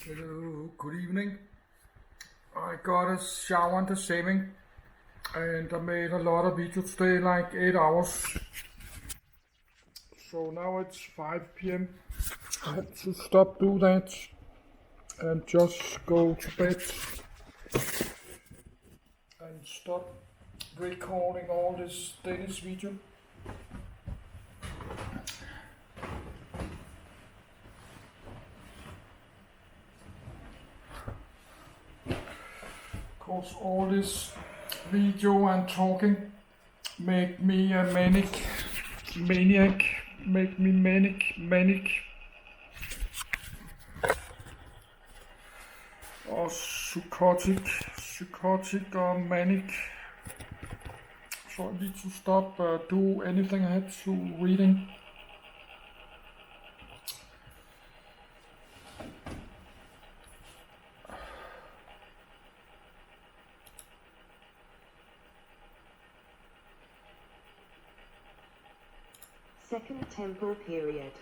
Hello, good evening. I got a shower and a shaving, and I made a lot of videos today, like 8 hours. So now it's 5 p.m. I have to stop do that and just go to bed and stop recording all this Danish video. Cause all this video and talking make me a maniac, make me manic, or psychotic or manic. So I need to stop, do anything I had to reading. Second Temple period.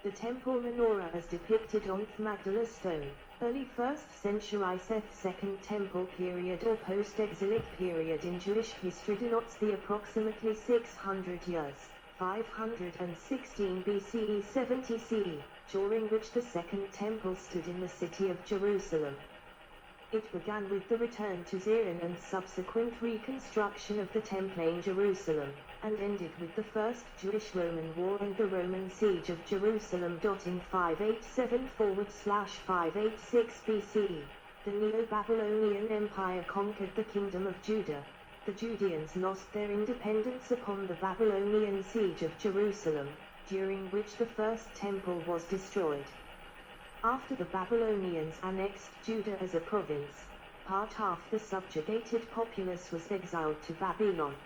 The temple menorah as depicted on Magdala stone, early 1st century Second Temple period or post-exilic period in Jewish history denotes the approximately 600 years, 516 BCE 70 CE, during which the Second Temple stood in the city of Jerusalem. It began with the return to Zion and subsequent reconstruction of the Temple in Jerusalem, and ended with the First Jewish-Roman War and the Roman siege of Jerusalem. In 587/586 BCE, the Neo-Babylonian Empire conquered the Kingdom of Judah. The Judeans lost their independence upon the Babylonian siege of Jerusalem, during which the First Temple was destroyed. After the Babylonians annexed Judah as a province, part of the subjugated populace was exiled to Babylon.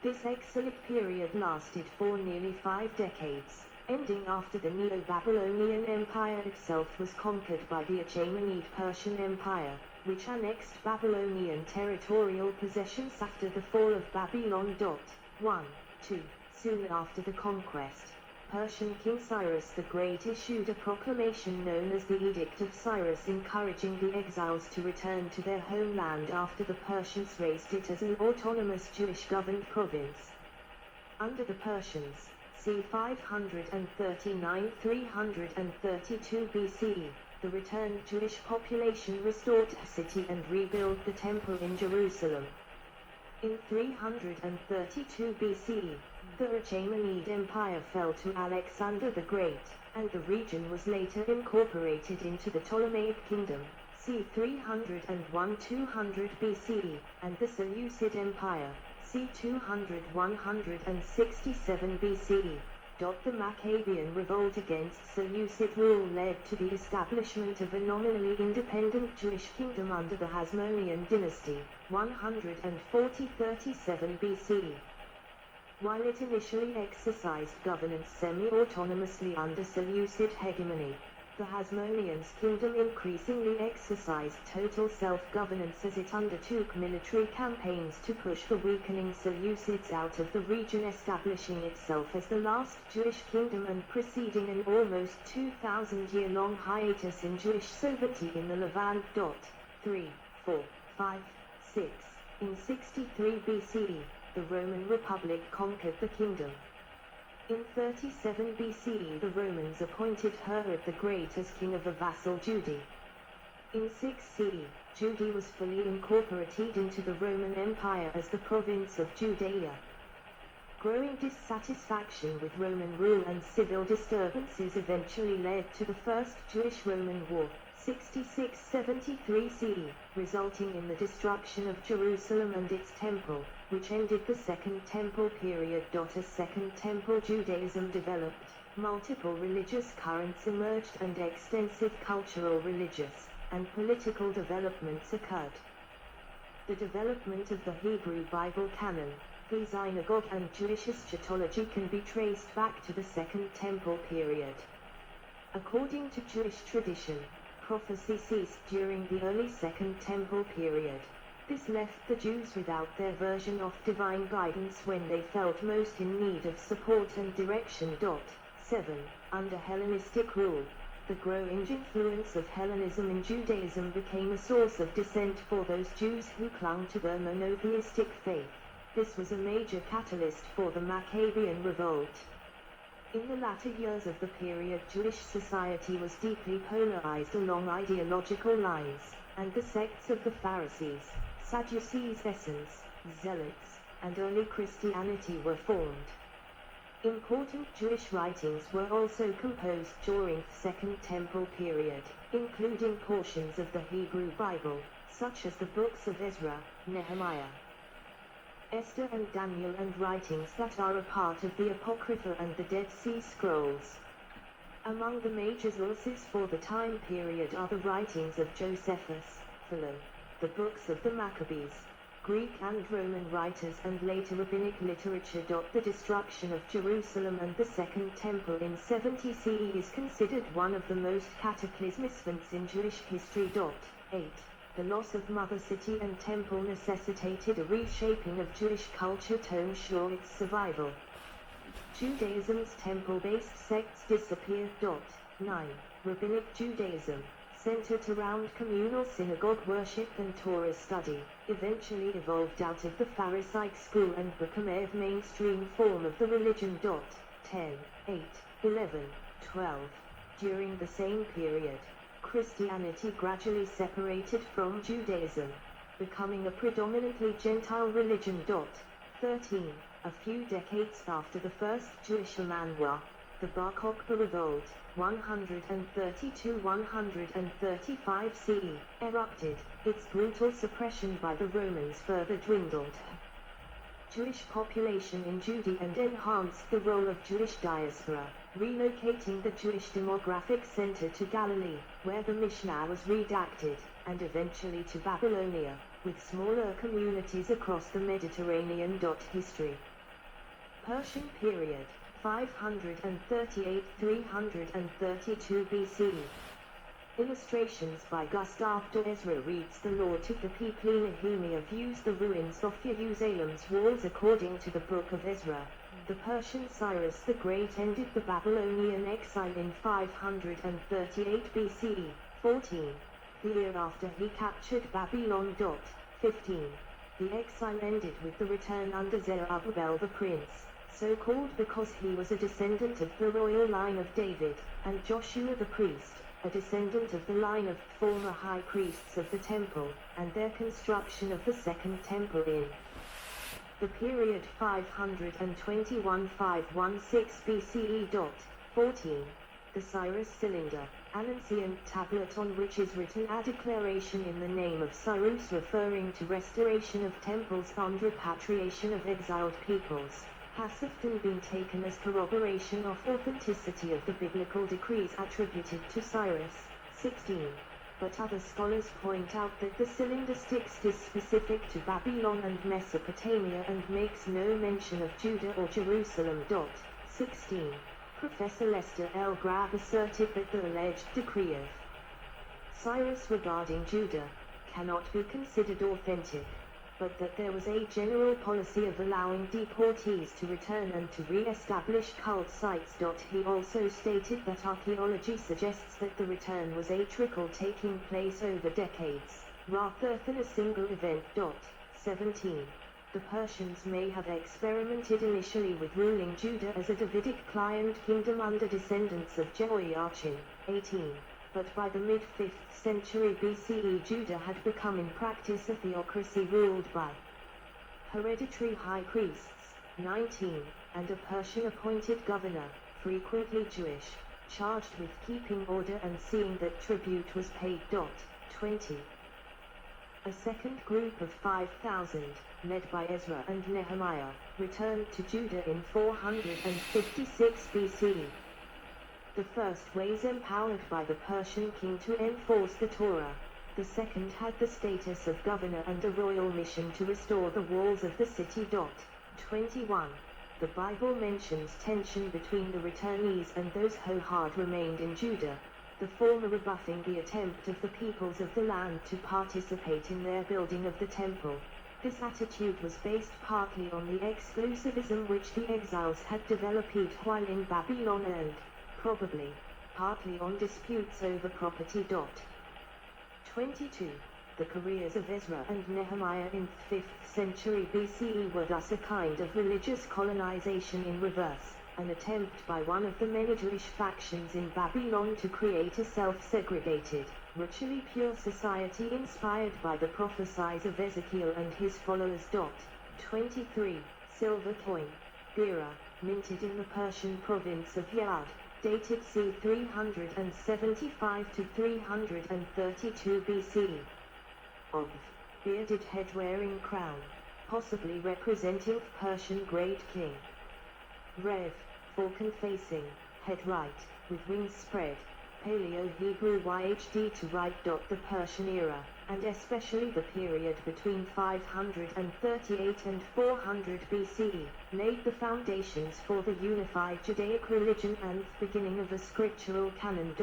This exilic period lasted for nearly 5 decades, ending after the Neo-Babylonian Empire itself was conquered by the Achaemenid Persian Empire, which annexed Babylonian territorial possessions after the fall of Babylon. 2. Soon after the conquest, Persian King Cyrus the Great issued a proclamation known as the Edict of Cyrus, encouraging the exiles to return to their homeland after the Persians raised it as an autonomous Jewish-governed province. Under the Persians, c. 539–332 BCE, the returned Jewish population restored the city and rebuilt the temple in Jerusalem. In 332 BCE, the Achaemenid Empire fell to Alexander the Great, and the region was later incorporated into the Ptolemaic Kingdom, c. 301–200 BCE, and the Seleucid Empire, c. 200–167 BCE. The Maccabean revolt against Seleucid rule led to the establishment of a nominally independent Jewish kingdom under the Hasmonean dynasty, 140–37 BCE. While it initially exercised governance semi-autonomously under Seleucid hegemony, the Hasmoneans' kingdom increasingly exercised total self-governance as it undertook military campaigns to push the weakening Seleucids out of the region, establishing itself as the last Jewish kingdom and preceding an almost 2,000-year-long hiatus in Jewish sovereignty in the Levant. 3, 4, 5, 6. In 63 BCE, the Roman Republic conquered the kingdom. In 37 BCE the Romans appointed Herod the Great as king of a vassal Judaea. In 6 CE, Judea was fully incorporated into the Roman Empire as the province of Judea. Growing dissatisfaction with Roman rule and civil disturbances eventually led to the First Jewish-Roman War, 66–73 CE, resulting in the destruction of Jerusalem and its temple, which ended the Second Temple period. As Second Temple Judaism developed, multiple religious currents emerged and extensive cultural, religious, and political developments occurred. The development of the Hebrew Bible canon, the synagogue and Jewish eschatology can be traced back to the Second Temple period. According to Jewish tradition, prophecy ceased during the early Second Temple period. This left the Jews without their version of divine guidance when they felt most in need of support and direction. 7. Under Hellenistic rule, The growing influence of Hellenism in Judaism became a source of dissent for those Jews who clung to their monotheistic faith. This was a major catalyst for the Maccabean revolt. In the latter years of the period, Jewish society was deeply polarized along ideological lines, and the sects of the Pharisees, Sadducees, Essenes, Zealots, and early Christianity were formed. Important Jewish writings were also composed during the Second Temple period, including portions of the Hebrew Bible, such as the books of Ezra, Nehemiah, Esther and Daniel, and writings that are a part of the Apocrypha and the Dead Sea Scrolls. Among the major sources for the time period are the writings of Josephus, Philo, the books of the Maccabees, Greek and Roman writers, and later rabbinic literature. The destruction of Jerusalem and the Second Temple in 70 CE is considered one of the most cataclysmic events in Jewish history. 8. The loss of Mother City and Temple necessitated a reshaping of Jewish culture to ensure its survival. Judaism's temple-based sects disappeared. 9. Rabbinic Judaism, centered around communal synagogue worship and Torah study, eventually evolved out of the Pharisaic school and became a mainstream form of the religion. 10, 8, 11, 12. During the same period, Christianity gradually separated from Judaism, becoming a predominantly Gentile religion. 13. A few decades after the first Jewish Manwa, the Bar Kokhba revolt, 132-135 CE, erupted. Its brutal suppression by the Romans further dwindled Jewish population in Judea and enhanced the role of Jewish diaspora, relocating the Jewish demographic center to Galilee, where the Mishnah was redacted, and eventually to Babylonia, with smaller communities across the Mediterranean. History. Persian period, 538-332 BCE. Illustrations by Gustav de Ezra reads the law to the people. Nehemiah views the ruins of Jerusalem's walls according to the Book of Ezra. The Persian Cyrus the Great ended the Babylonian exile in 538 BCE. 14. The year after he captured Babylon. 15. The exile ended with the return under Zerubbabel the prince, so called because he was a descendant of the royal line of David, and Joshua the priest, a descendant of the line of former high priests of the temple, and their construction of the Second Temple in the period 521-516 BCE. 14. The Cyrus cylinder, an ancient tablet on which is written a declaration in the name of Cyrus referring to restoration of temples and repatriation of exiled peoples, has often been taken as corroboration of authenticity of the biblical decrees attributed to Cyrus. 16. But other scholars point out that the cylinder text is specific to Babylon and Mesopotamia and makes no mention of Judah or Jerusalem. 16. Professor Lester L. Grab asserted that the alleged decree of Cyrus regarding Judah cannot be considered authentic, but that there was a general policy of allowing deportees to return and to re-establish cult sites. He also stated that archaeology suggests that the return was a trickle taking place over decades, rather than a single event. 17. The Persians may have experimented initially with ruling Judah as a Davidic client kingdom under descendants of Jehoiachin. 18. But by the mid-5th century BCE, Judah had become in practice a theocracy ruled by hereditary high priests. 19. And a Persian-appointed governor, frequently Jewish, charged with keeping order and seeing that tribute was paid. 20. A second group of 5,000, led by Ezra and Nehemiah, returned to Judah in 456 BCE. The first was empowered by the Persian king to enforce the Torah. The second had the status of governor and a royal mission to restore the walls of the city. 21. The Bible mentions tension between the returnees and those who had remained in Judah, the former rebuffing the attempt of the peoples of the land to participate in their building of the temple. This attitude was based partly on the exclusivism which the exiles had developed while in Babylon and, probably, partly on disputes over property. 22. The careers of Ezra and Nehemiah in 5th century BCE were thus a kind of religious colonization in reverse, an attempt by one of the many Jewish factions in Babylon to create a self-segregated, ritually pure society inspired by the prophecies of Ezekiel and his followers. 23. Silver coin, Bira, minted in the Persian province of Ya'ad, dated c. 375 to 332 BCE. Of bearded head-wearing crown, possibly representing Persian great king. Rev, falcon facing, head right, with wings spread, Paleo-Hebrew YHD to right. The Persian era, and especially the period between 538 and 400 BCE, laid the foundations for the unified Judaic religion and the beginning of a scriptural canon.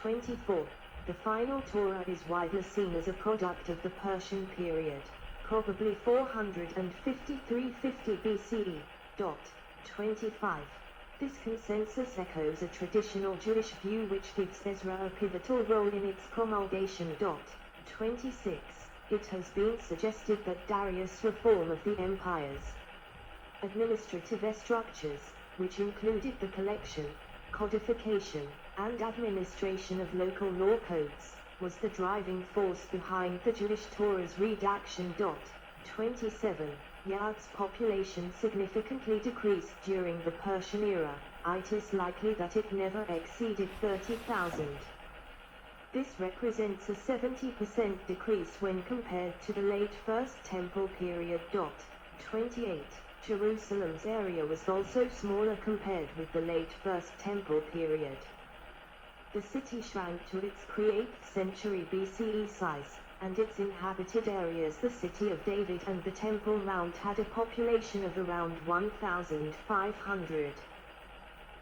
24. The final Torah is widely seen as a product of the Persian period, probably 453-50 BCE. 25. This consensus echoes a traditional Jewish view which gives Ezra a pivotal role in its promulgation. 26. It has been suggested that Darius' reform of the empire's administrative structures, which included the collection, codification, and administration of local law codes, was the driving force behind the Jewish Torah's redaction. 27. Ya'ad's population significantly decreased during the Persian era. It is likely that it never exceeded 30,000. This represents a 70% decrease when compared to the late First Temple period. 28. Jerusalem's area was also smaller compared with the late First Temple period. The city shrank to its 8th century BCE size, and its inhabited areas, the city of David and the Temple Mount, had a population of around 1,500.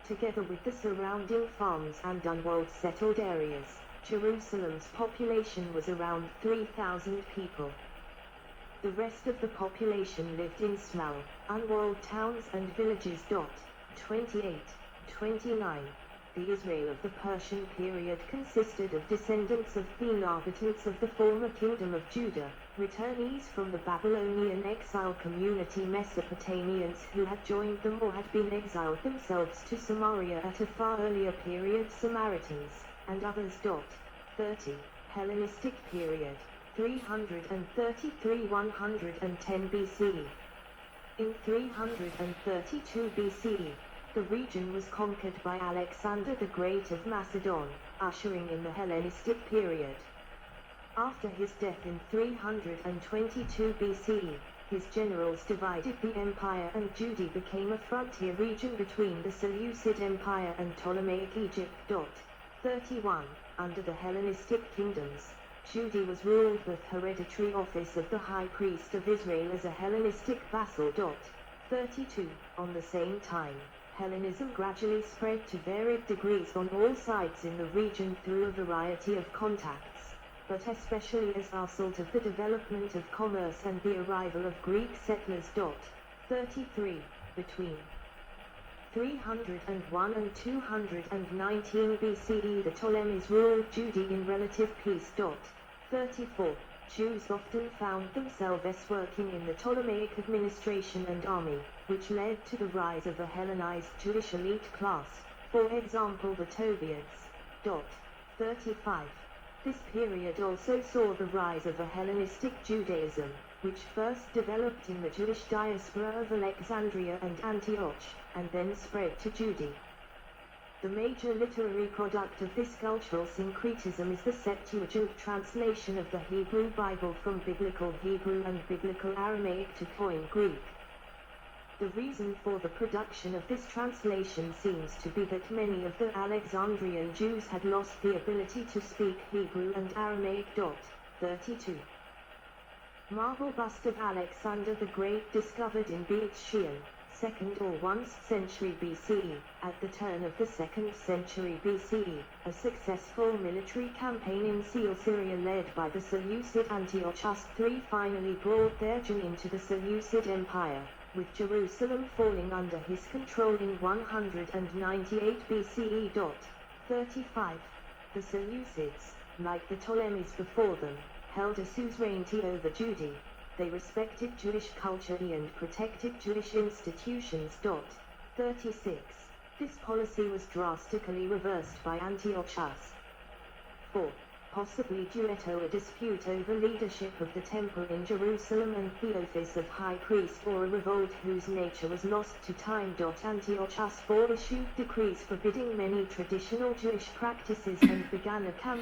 Together with the surrounding farms and unwalled settled areas, Jerusalem's population was around 3,000 people. The rest of the population lived in small, unwalled towns and villages. 28. 29. The Israel of the Persian period consisted of descendants of the inhabitants of the former kingdom of Judah, returnees from the Babylonian exile community, Mesopotamians who had joined them or had been exiled themselves to Samaria at a far earlier period, Samaritans, and others. 30. Hellenistic period, 333-110 BCE. In 332 BCE, the region was conquered by Alexander the Great of Macedon, ushering in the Hellenistic period. After his death in 322 BCE, his generals divided the empire and Judea became a frontier region between the Seleucid Empire and Ptolemaic Egypt. 31. Under the Hellenistic kingdoms, Judea was ruled with hereditary office of the High Priest of Israel as a Hellenistic vassal. 32. On the same time, Hellenism gradually spread to varied degrees on all sides in the region through a variety of contacts, but especially as a result of the development of commerce and the arrival of Greek settlers. 33. Between 301 and 219 BCE, the Ptolemies ruled Judea in relative peace. 34. Jews often found themselves working in the Ptolemaic administration and army, which led to the rise of a Hellenized Jewish elite class, for example the Tobiites. 35. This period also saw the rise of a Hellenistic Judaism, which first developed in the Jewish diaspora of Alexandria and Antioch, and then spread to Judea. The major literary product of this cultural syncretism is the Septuagint translation of the Hebrew Bible from Biblical Hebrew and Biblical Aramaic to Koine Greek. The reason for the production of this translation seems to be that many of the Alexandrian Jews had lost the ability to speak Hebrew and Aramaic. 32. Marble bust of Alexander the Great discovered in Beit Shean, 2nd or 1st century BCE, at the turn of the 2nd century BCE, a successful military campaign in Syria led by the Seleucid Antiochus III finally brought their Jew into the Seleucid Empire, with Jerusalem falling under his control in 198 BCE. 35. The Seleucids, like the Ptolemies before them, held a suzerainty over Judea. They respected Jewish culture and protected Jewish institutions. 36. This policy was drastically reversed by Antiochus. 4. Possibly due to a dispute over leadership of the temple in Jerusalem and the office of high priest, or a revolt whose nature was lost to time. Antiochus IV issued decrees forbidding many traditional Jewish practices and began a campaign